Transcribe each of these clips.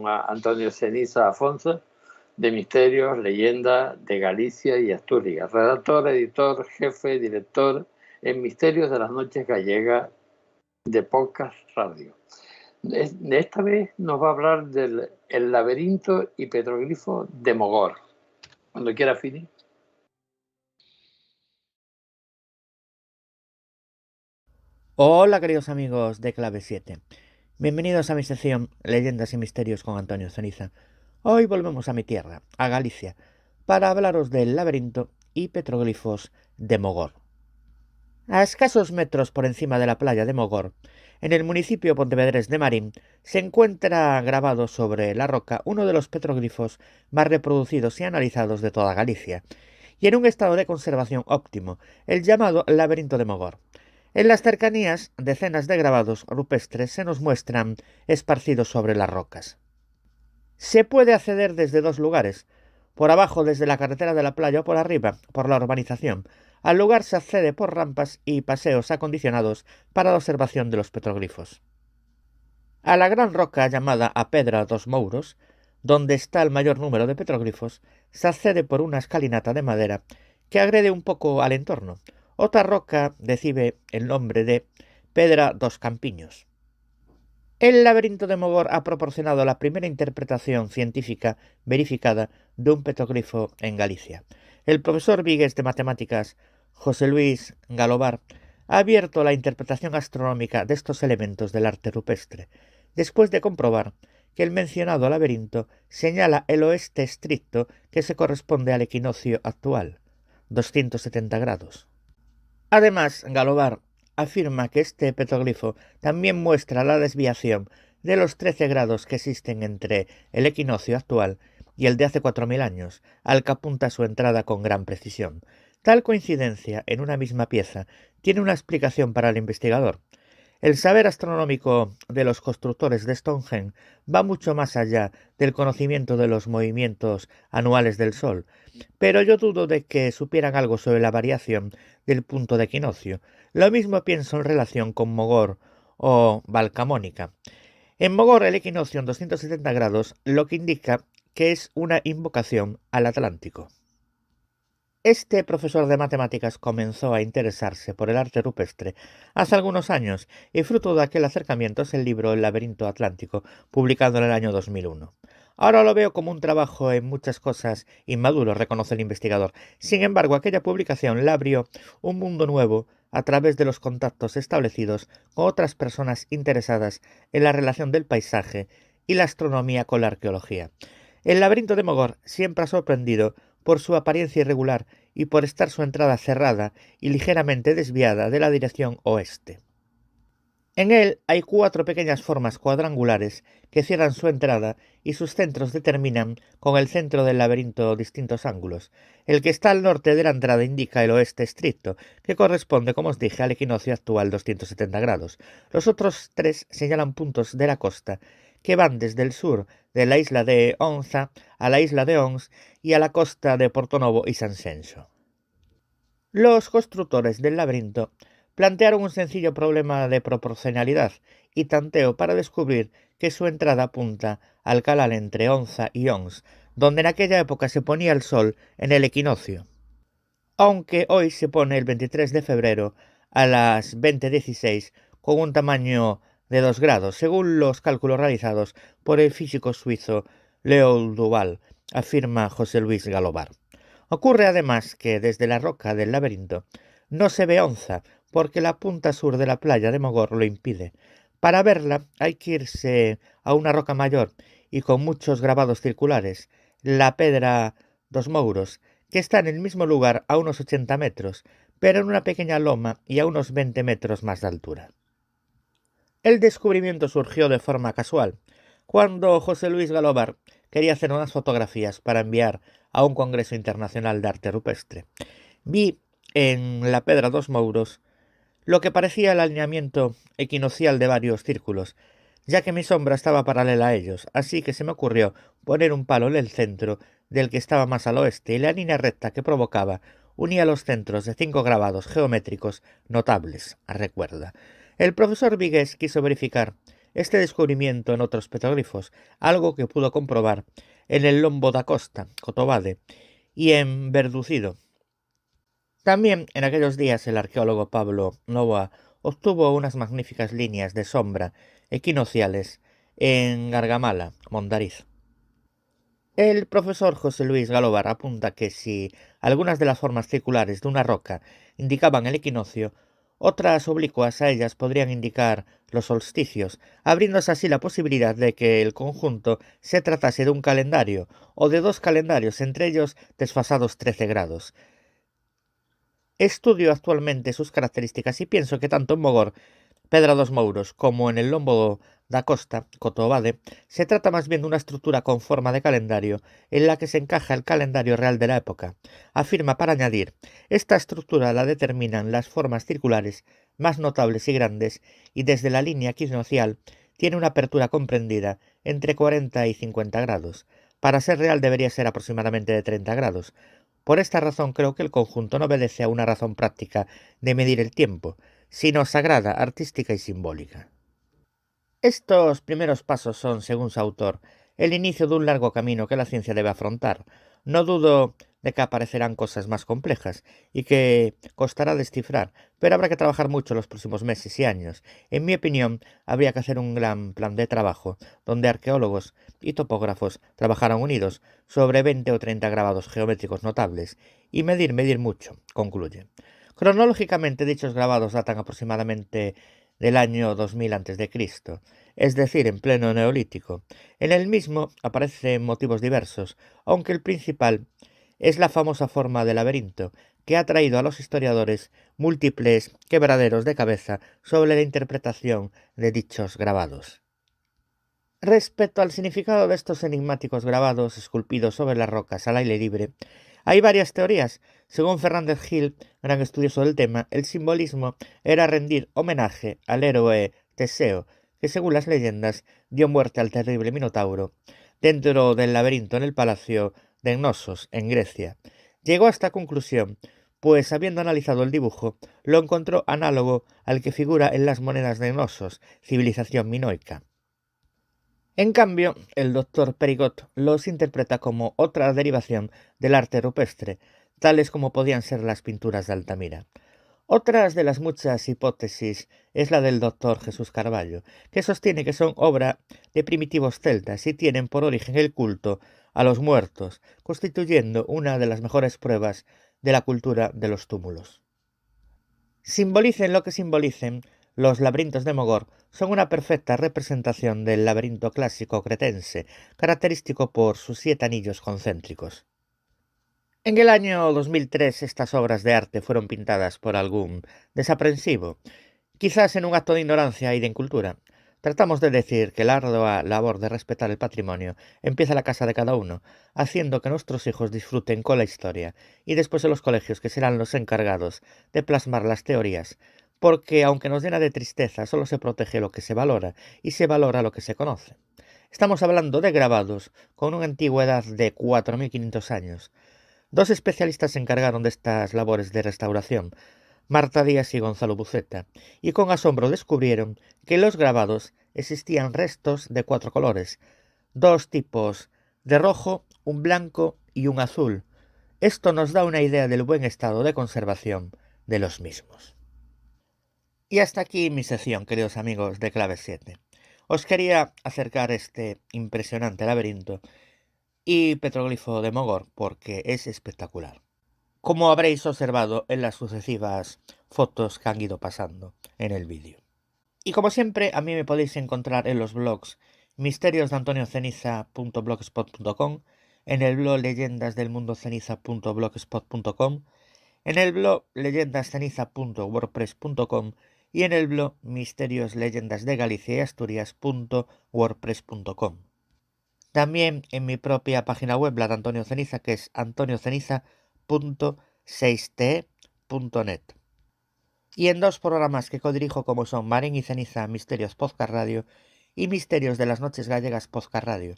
con Antonio Ceniza Afonso, de Misterios, Leyendas de Galicia y Asturias, redactor, editor, jefe, director en Misterios de las Noches Gallegas de Podcast Radio. Esta vez nos va a hablar del El laberinto y petroglifo de Mogor. Cuando quiera, Fini. Hola queridos amigos de Clave 7, bienvenidos a mi sección Leyendas y Misterios con Antonio Ceniza. Hoy volvemos a mi tierra, a Galicia, para hablaros del laberinto y petroglifos de Mogor. A escasos metros por encima de la playa de Mogor, en el municipio pontevedrés de Marín, se encuentra grabado sobre la roca uno de los petroglifos más reproducidos y analizados de toda Galicia, y en un estado de conservación óptimo, el llamado laberinto de Mogor. En las cercanías, decenas de grabados rupestres se nos muestran esparcidos sobre las rocas. Se puede acceder desde dos lugares, por abajo desde la carretera de la playa o por arriba, por la urbanización. Al lugar se accede por rampas y paseos acondicionados para la observación de los petroglifos. A la gran roca llamada a Pedra dos Mouros, donde está el mayor número de petroglifos, se accede por una escalinata de madera que agrede un poco al entorno. Otra roca recibe el nombre de Pedra dos Campiños. El laberinto de Mogor ha proporcionado la primera interpretación científica verificada de un petroglifo en Galicia. El profesor vigués de matemáticas, José Luis Galobar, ha abierto la interpretación astronómica de estos elementos del arte rupestre, después de comprobar que el mencionado laberinto señala el oeste estricto que se corresponde al equinoccio actual, 270 grados. Además, Galobar afirma que este petroglifo también muestra la desviación de los 13 grados que existen entre el equinoccio actual y el de hace 4.000 años, al que apunta su entrada con gran precisión. Tal coincidencia en una misma pieza tiene una explicación para el investigador. El saber astronómico de los constructores de Stonehenge va mucho más allá del conocimiento de los movimientos anuales del Sol, pero yo dudo de que supieran algo sobre la variación del punto de equinoccio. Lo mismo pienso en relación con Mogor o Valcamónica. En Mogor el equinoccio en 270 grados, lo que indica que es una invocación al Atlántico. Este profesor de matemáticas comenzó a interesarse por el arte rupestre hace algunos años y fruto de aquel acercamiento es el libro El laberinto atlántico, publicado en el año 2001. Ahora lo veo como un trabajo en muchas cosas inmaduro, reconoce el investigador. Sin embargo, aquella publicación le abrió un mundo nuevo a través de los contactos establecidos con otras personas interesadas en la relación del paisaje y la astronomía con la arqueología. El laberinto de Mogor siempre ha sorprendido por su apariencia irregular y por estar su entrada cerrada y ligeramente desviada de la dirección oeste. En él hay 4 pequeñas formas cuadrangulares que cierran su entrada y sus centros determinan con el centro del laberinto distintos ángulos. El que está al norte de la entrada indica el oeste estricto, que corresponde, como os dije, al equinoccio actual 270 grados. Los otros 3 señalan puntos de la costa, que van desde el sur de la isla de Onza a la isla de Ons y a la costa de Portonovo y San Censo. Los constructores del laberinto plantearon un sencillo problema de proporcionalidad y tanteo para descubrir que su entrada apunta al canal entre Onza y Ons, donde en aquella época se ponía el sol en el equinoccio, aunque hoy se pone el 23 de febrero a las 20:16 con un tamaño de 2 grados, según los cálculos realizados por el físico suizo Leopold Duval, afirma José Luis Galobar. Ocurre además que desde la roca del laberinto no se ve Onza, porque la punta sur de la playa de Mogor lo impide. Para verla hay que irse a una roca mayor y con muchos grabados circulares, la Pedra dos Mouros, que está en el mismo lugar a unos 80 metros, pero en una pequeña loma y a unos 20 metros más de altura. El descubrimiento surgió de forma casual, cuando José Luis Galobar quería hacer unas fotografías para enviar a un congreso internacional de arte rupestre. Vi en la Pedra dos Mouros lo que parecía el alineamiento equinocial de varios círculos, ya que mi sombra estaba paralela a ellos, así que se me ocurrió poner un palo en el centro del que estaba más al oeste y la línea recta que provocaba unía los centros de 5 grabados geométricos notables, recuerda. El profesor vigués quiso verificar este descubrimiento en otros petroglifos, algo que pudo comprobar en el Lombo da Costa, Cotobade, y en Verducido. También en aquellos días el arqueólogo Pablo Novoa obtuvo unas magníficas líneas de sombra equinociales en Gargamala, Mondariz. El profesor José Luis Galobar apunta que si algunas de las formas circulares de una roca indicaban el equinoccio, otras oblicuas a ellas podrían indicar los solsticios, abriéndose así la posibilidad de que el conjunto se tratase de un calendario o de dos calendarios, entre ellos desfasados 13 grados. Estudio actualmente sus características y pienso que tanto en Mogor, Pedra dos Mouros, como en el Lombo da Costa, Cotobade, se trata más bien de una estructura con forma de calendario en la que se encaja el calendario real de la época. Afirma para añadir, esta estructura la determinan las formas circulares más notables y grandes y desde la línea equinocial tiene una apertura comprendida entre 40 y 50 grados. Para ser real debería ser aproximadamente de 30 grados. Por esta razón creo que el conjunto no obedece a una razón práctica de medir el tiempo, sino sagrada, artística y simbólica. Estos primeros pasos son, según su autor, el inicio de un largo camino que la ciencia debe afrontar. No dudo de que aparecerán cosas más complejas y que costará descifrar, pero habrá que trabajar mucho los próximos meses y años. En mi opinión, habría que hacer un gran plan de trabajo, donde arqueólogos y topógrafos trabajaran unidos sobre 20 o 30 grabados geométricos notables, y medir mucho, concluye. Cronológicamente, dichos grabados datan aproximadamente del año 2000 a.C., es decir, en pleno neolítico. En el mismo aparecen motivos diversos, aunque el principal es la famosa forma de laberinto, que ha traído a los historiadores múltiples quebraderos de cabeza sobre la interpretación de dichos grabados. Respecto al significado de estos enigmáticos grabados esculpidos sobre las rocas al aire libre, hay varias teorías. Según Fernández Gil, gran estudioso del tema, el simbolismo era rendir homenaje al héroe Teseo, que según las leyendas dio muerte al terrible Minotauro dentro del laberinto en el palacio de Cnosos, en Grecia. Llegó a esta conclusión, pues habiendo analizado el dibujo, lo encontró análogo al que figura en las monedas de Cnosos, civilización minoica. En cambio, el doctor Perigot los interpreta como otra derivación del arte rupestre, tales como podían ser las pinturas de Altamira. Otras de las muchas hipótesis es la del doctor Jesús Carballo, que sostiene que son obra de primitivos celtas y tienen por origen el culto a los muertos, constituyendo una de las mejores pruebas de la cultura de los túmulos. Simbolicen lo que simbolicen, los laberintos de Mogor son una perfecta representación del laberinto clásico cretense, característico por sus 7 anillos concéntricos. En el año 2003 estas obras de arte fueron pintadas por algún desaprensivo, quizás en un acto de ignorancia y de incultura. Tratamos de decir que la ardua labor de respetar el patrimonio empieza en la casa de cada uno, haciendo que nuestros hijos disfruten con la historia, y después en los colegios, que serán los encargados de plasmar las teorías, porque aunque nos llena de tristeza, solo se protege lo que se valora, y se valora lo que se conoce. Estamos hablando de grabados con una antigüedad de 4.500 años. Dos especialistas se encargaron de estas labores de restauración, Marta Díaz y Gonzalo Buceta, y con asombro descubrieron que en los grabados existían restos de 4 colores, 2 tipos de rojo, un blanco y un azul. Esto nos da una idea del buen estado de conservación de los mismos. Y hasta aquí mi sección, queridos amigos de Clave 7. Os quería acercar este impresionante laberinto y petroglifo de Mogor porque es espectacular, como habréis observado en las sucesivas fotos que han ido pasando en el vídeo. Y como siempre, a mí me podéis encontrar en los blogs misteriosdeantonioceniza.blogspot.com, en el blog leyendasdelmundoceniza.blogspot.com, en el blog leyendasceniza.wordpress.com y en el blog misterioslegendasdegalicia.wordpress.com. También en mi propia página web, la de Antonio Ceniza, que es antonioceniza.6te.net. Y en 2 programas que codirijo, como son Marín y Ceniza Misterios Podcast Radio y Misterios de las Noches Gallegas Podcast Radio.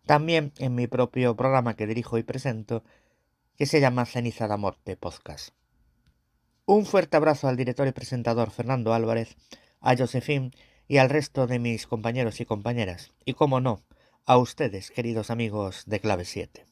También en mi propio programa que dirijo y presento, que se llama Ceniza da Morte Podcast. Un fuerte abrazo al director y presentador Fernando Álvarez, a Josefín y al resto de mis compañeros y compañeras, y como no, a ustedes, queridos amigos de Clave 7.